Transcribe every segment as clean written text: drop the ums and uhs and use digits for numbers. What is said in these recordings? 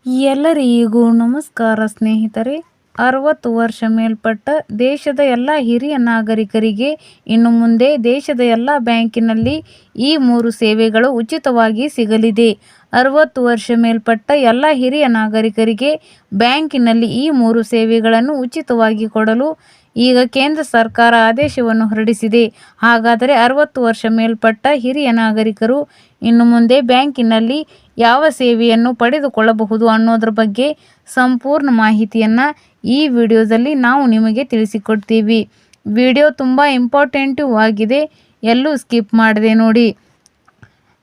ಎಲ್ಲರಿಗೂ ನಮಸ್ಕಾರ ಸ್ನೇಹಿತರೆ. 60 ವರ್ಷ ಮೇಲ್ಪಟ್ಟ ದೇಶದ ಎಲ್ಲ ಹಿರಿಯ ನಾಗರಿಕರಿಗೆ ಇನ್ನು ಮುಂದೆ ದೇಶದ ಎಲ್ಲ ಬ್ಯಾಂಕಿನಲ್ಲಿ ಈ 3 ಸೇವೆಗಳು ಉಚಿತವಾಗಿ ಸಿಗಲಿದೆ. 60 ವರ್ಷ ಮೇಲ್ಪಟ್ಟ ಎಲ್ಲ ಹಿರಿಯ ನಾಗರಿಕರಿಗೆ ಬ್ಯಾಂಕಿನಲ್ಲಿ ಈ 3 ಸೇವೆಗಳನ್ನು ಉಚಿತವಾಗಿ ಕೊಡಲು ಈಗ ಕೇಂದ್ರ ಸರ್ಕಾರ ಆದೇಶವನ್ನು ಹೊರಡಿಸಿದೆ. ಹಾಗಾದರೆ 60 ವರ್ಷ ಮೇಲ್ಪಟ್ಟ ಹಿರಿಯ ನಾಗರಿಕರು ಇನ್ನು ಮುಂದೆ ಬ್ಯಾಂಕಿನಲ್ಲಿ ಯಾವ ಸೇವೆಯನ್ನು ಪಡೆದುಕೊಳ್ಳಬಹುದು ಅನ್ನೋದ್ರ ಬಗ್ಗೆ ಸಂಪೂರ್ಣ ಮಾಹಿತಿಯನ್ನು ಈ ವಿಡಿಯೋದಲ್ಲಿ ನಾವು ನಿಮಗೆ ತಿಳಿಸಿಕೊಡ್ತೀವಿ. ವಿಡಿಯೋ ತುಂಬ ಇಂಪಾರ್ಟೆಂಟು ಆಗಿದೆ, ಎಲ್ಲೂ ಸ್ಕಿಪ್ ಮಾಡದೆ ನೋಡಿ.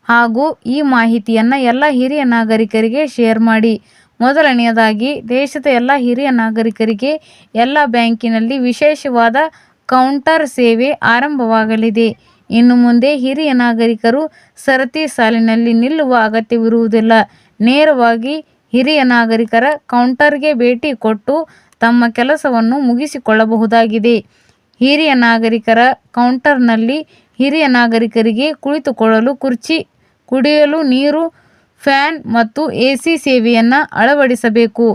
ಹಾಗೂ ಈ ಮಾಹಿತಿಯನ್ನು ಎಲ್ಲ ಹಿರಿಯ ನಾಗರಿಕರಿಗೆ ಶೇರ್ ಮಾಡಿ. ಮೊದಲನೆಯದಾಗಿ, ದೇಶದ ಎಲ್ಲ ಹಿರಿಯ ನಾಗರಿಕರಿಗೆ ಎಲ್ಲ ಬ್ಯಾಂಕಿನಲ್ಲಿ ವಿಶೇಷವಾದ ಕೌಂಟರ್ ಸೇವೆ ಆರಂಭವಾಗಲಿದೆ. ಇನ್ನು ಮುಂದೆ ಹಿರಿಯ ನಾಗರಿಕರು ಸರತಿ ಸಾಲಿನಲ್ಲಿ ನಿಲ್ಲುವ ಅಗತ್ಯವಿರುವುದಿಲ್ಲ. ನೇರವಾಗಿ ಹಿರಿಯ ನಾಗರಿಕರ ಕೌಂಟರ್ಗೆ ಭೇಟಿ ಕೊಟ್ಟು ತಮ್ಮ ಕೆಲಸವನ್ನು ಮುಗಿಸಿಕೊಳ್ಳಬಹುದಾಗಿದೆ. ಹಿರಿಯ ನಾಗರಿಕರ ಕೌಂಟರ್ನಲ್ಲಿ ಹಿರಿಯ ನಾಗರಿಕರಿಗೆ ಕುಳಿತುಕೊಳ್ಳಲು ಕುರ್ಚಿ, ಕುಡಿಯಲು ನೀರು, ಫ್ಯಾನ್ ಮತ್ತು ಎಸಿ ಸೇವೆಯನ್ನು ಅಳವಡಿಸಬೇಕು.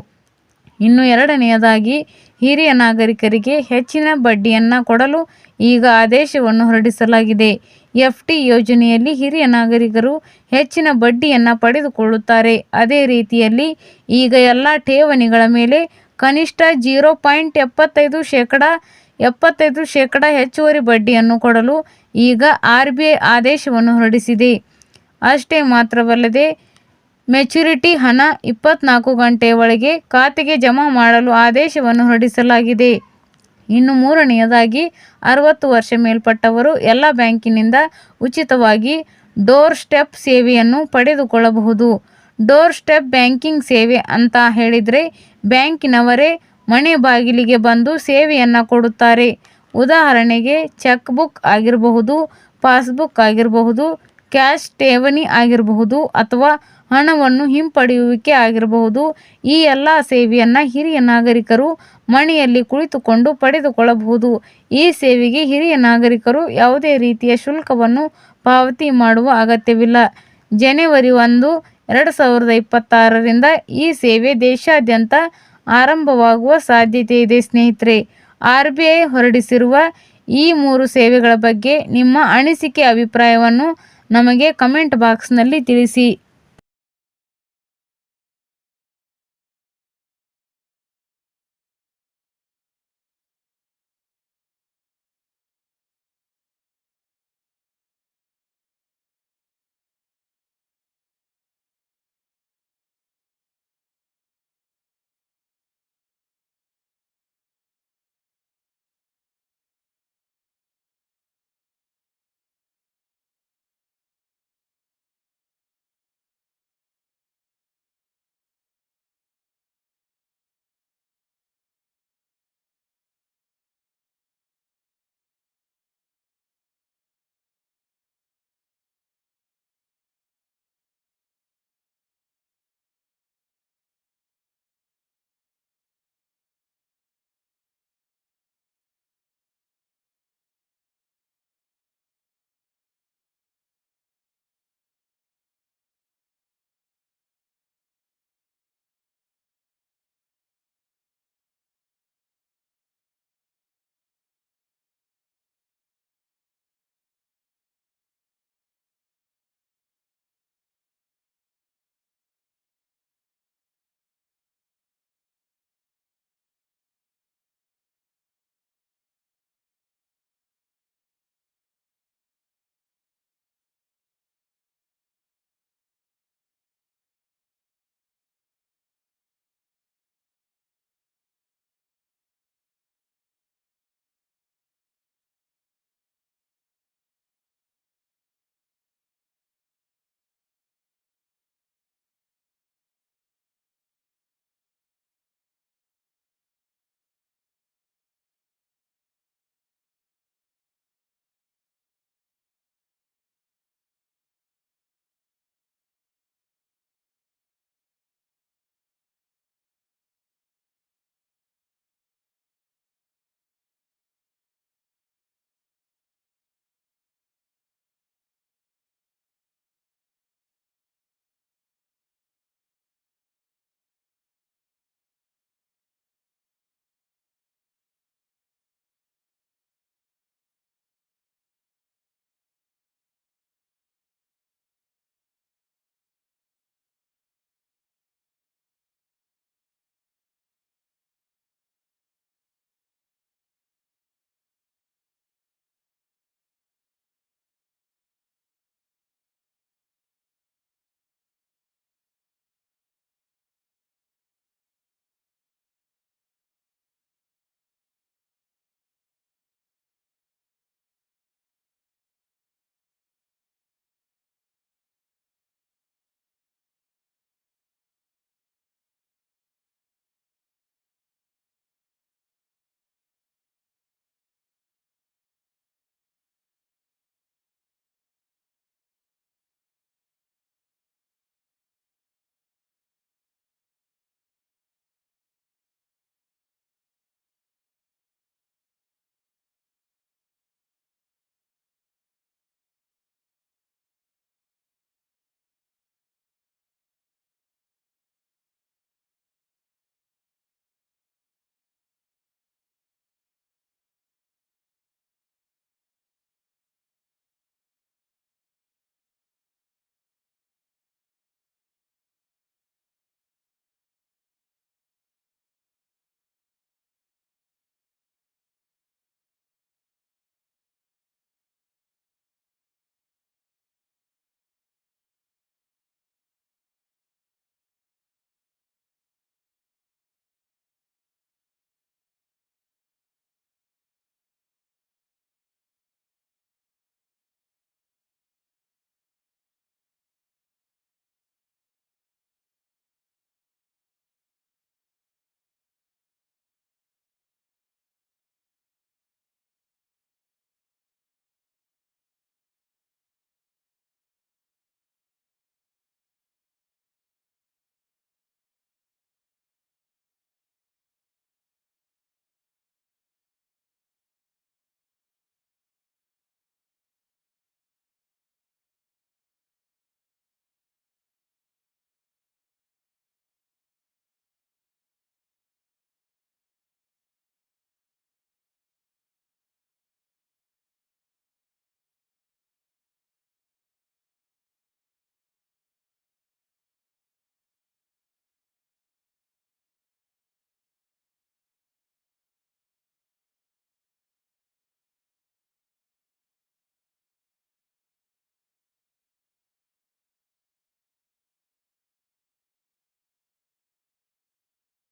ಇನ್ನು ಎರಡನೆಯದಾಗಿ, ಹಿರಿಯ ನಾಗರಿಕರಿಗೆ ಹೆಚ್ಚಿನ ಬಡ್ಡಿಯನ್ನು ಕೊಡಲು ಈಗ ಆದೇಶವನ್ನು ಹೊರಡಿಸಲಾಗಿದೆ. ಎಫ್ಡಿ ಯೋಜನೆಯಲ್ಲಿ ಹಿರಿಯ ನಾಗರಿಕರು ಹೆಚ್ಚಿನ ಬಡ್ಡಿಯನ್ನು ಪಡೆದುಕೊಳ್ಳುತ್ತಾರೆ. ಅದೇ ರೀತಿಯಲ್ಲಿ ಈಗ ಎಲ್ಲ ಠೇವಣಿಗಳ ಮೇಲೆ ಕನಿಷ್ಠ 0.75% ಹೆಚ್ಚುವರಿ ಬಡ್ಡಿಯನ್ನು ಕೊಡಲು ಈಗ RBI ಆದೇಶವನ್ನು ಹೊರಡಿಸಿದೆ. ಅಷ್ಟೇ ಮಾತ್ರವಲ್ಲದೆ, ಮೆಚುರಿಟಿ ಹಣ 24 ಗಂಟೆಯ ಒಳಗೆ ಖಾತೆಗೆ ಜಮಾ ಮಾಡಲು ಆದೇಶವನ್ನು ಹೊರಡಿಸಲಾಗಿದೆ. ಇನ್ನು ಮೂರನೆಯದಾಗಿ, 60 ವರ್ಷ ಮೇಲ್ಪಟ್ಟವರು ಎಲ್ಲ ಬ್ಯಾಂಕಿನಿಂದ ಉಚಿತವಾಗಿ ಡೋರ್ ಸ್ಟೆಪ್ ಸೇವೆಯನ್ನು ಪಡೆದುಕೊಳ್ಳಬಹುದು. ಡೋರ್ ಸ್ಟೆಪ್ ಬ್ಯಾಂಕಿಂಗ್ ಸೇವೆ ಅಂತ ಹೇಳಿದರೆ, ಬ್ಯಾಂಕಿನವರೇ ಮನೆ ಬಾಗಿಲಿಗೆ ಬಂದು ಸೇವೆಯನ್ನು ಕೊಡುತ್ತಾರೆ. ಉದಾಹರಣೆಗೆ, ಚೆಕ್ ಬುಕ್ ಆಗಿರಬಹುದು, ಪಾಸ್ಬುಕ್ ಆಗಿರಬಹುದು, ಕ್ಯಾಶ್ ಠೇವಣಿ ಆಗಿರಬಹುದು ಅಥವಾ ಹಣವನ್ನು ಹಿಂಪಡೆಯುವಿಕೆ ಆಗಿರಬಹುದು. ಈ ಎಲ್ಲ ಸೇವೆಯನ್ನು ಹಿರಿಯ ನಾಗರಿಕರು ಮನೆಯಲ್ಲಿ ಕುಳಿತುಕೊಂಡು ಪಡೆದುಕೊಳ್ಳಬಹುದು. ಈ ಸೇವೆಗೆ ಹಿರಿಯ ನಾಗರಿಕರು ಯಾವುದೇ ರೀತಿಯ ಶುಲ್ಕವನ್ನು ಪಾವತಿ ಮಾಡುವ ಅಗತ್ಯವಿಲ್ಲ. ಜನವರಿ 1, 2026ರಿಂದ ಈ ಸೇವೆ ದೇಶಾದ್ಯಂತ ಆರಂಭವಾಗುವ ಸಾಧ್ಯತೆ ಇದೆ. ಸ್ನೇಹಿತರೆ, RBI ಹೊರಡಿಸಿರುವ ಈ 3 ಸೇವೆಗಳ ಬಗ್ಗೆ ನಿಮ್ಮ ಅನಿಸಿಕೆ, ಅಭಿಪ್ರಾಯವನ್ನು ನಮಗೆ ಕಮೆಂಟ್ ಬಾಕ್ಸ್ನಲ್ಲಿ ತಿಳಿಸಿ.